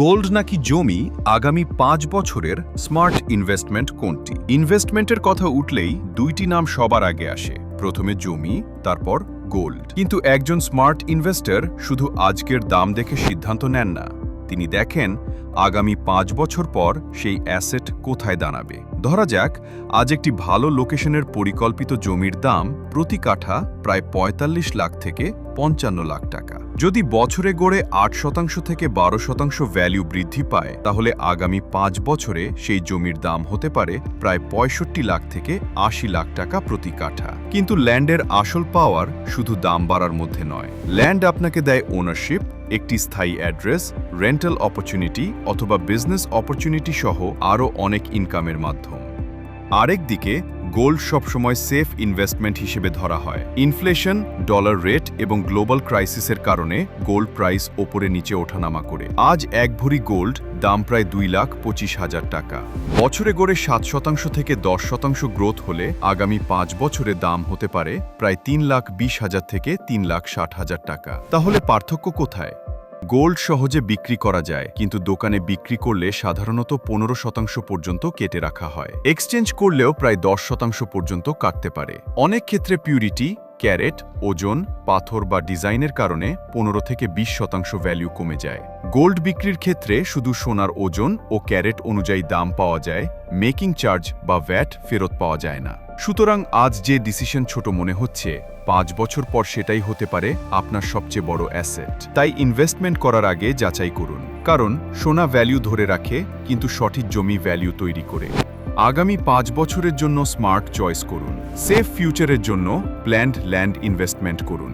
Gold নাকি জমি, আগামী ৫ বছরের স্মার্ট ইনভেস্টমেন্ট কোনটি? ইনভেস্টমেন্টের কথা উঠলেই দুইটি নাম সবার আগে আসে, প্রথমে জমি, তারপর গোল্ড। কিন্তু একজন স্মার্ট ইনভেস্টর শুধু আজকের দাম দেখে সিদ্ধান্ত নেন না, তিনি দেখেন আগামী ৫ বছর পর সেই অ্যাসেট কোথায় দাঁড়াবে। ধরা যাক, আজ একটি ভালো লোকেশনের পরিকল্পিত জমির দাম প্রতি কাঠা প্রায় ৪৫ লাখ থেকে ৫৫ লাখ টাকা। যদি বছরে গড়ে ৮% থেকে ১২% ভ্যালু বৃদ্ধি পায়, তাহলে আগামী ৫ বছরে সেই জমির দাম হতে পারে প্রায় ৬৫ লাখ থেকে ৮০ লাখ টাকা প্রতি কাঠা। কিন্তু ল্যান্ডের আসল পাওয়ার শুধু দাম বাড়ার মধ্যে নয়। ল্যান্ড আপনাকে দেয় ওনারশিপ, একটি স্থায়ী অ্যাড্রেস, রেন্টাল অপরচুনিটি অথবা বিজনেস অপরচুনিটি সহ আরও অনেক ইনকামের মাধ্যম। আরেকদিকে গোল্ড সবসময় সেফ ইনভেস্টমেন্ট হিসেবে ধরা হয়। ইনফ্লেশন, ডলার রেট এবং গ্লোবাল ক্রাইসিসের কারণে গোল্ড প্রাইস ওপরে নিচে ওঠানামা করে। আজ এক ভরি গোল্ড দাম প্রায় ২,২৫,০০০ টাকা। বছরে গড়ে ৭% থেকে ১০% গ্রোথ হলে আগামী ৫ বছরে দাম হতে পারে প্রায় ৩,২০,০০০ থেকে ৩,৬০,০০০ টাকা। তাহলে পার্থক্য কোথায়? গোল্ড সহজে বিক্রি করা যায়, কিন্তু দোকানে বিক্রি করলে সাধারণত ১৫% পর্যন্ত কেটে রাখা হয়। এক্সচেঞ্জ করলেও প্রায় ১০% পর্যন্ত কাটতে পারে। অনেক ক্ষেত্রে পিউরিটি, ক্যারেট, ওজন, পাথর বা ডিজাইনের কারণে ১৫ থেকে ২০% ভ্যালু কমে যায়। গোল্ড বিক্রির ক্ষেত্রে শুধু সোনার ওজন ও ক্যারেট অনুযায়ী দাম পাওয়া যায়, মেকিং চার্জ বা ভ্যাট ফেরত পাওয়া যায় না। সুতরাং আজ যে ডিসিশন ছোট মনে হচ্ছে, ৫ বছর পর সেটাই হতে পারে আপনার সবচেয়ে বড় অ্যাসেট। তাই ইনভেস্টমেন্ট করার আগে যাচাই করুন, কারণ সোনা ভ্যালু ধরে রাখে, কিন্তু সঠিক জমি ভ্যালু তৈরি করে। আগামী ৫ বছরের জন্য স্মার্ট চয়েস করুন। সেফ ফিউচারের জন্য প্ল্যান্ড ল্যান্ড ইনভেস্টমেন্ট করুন।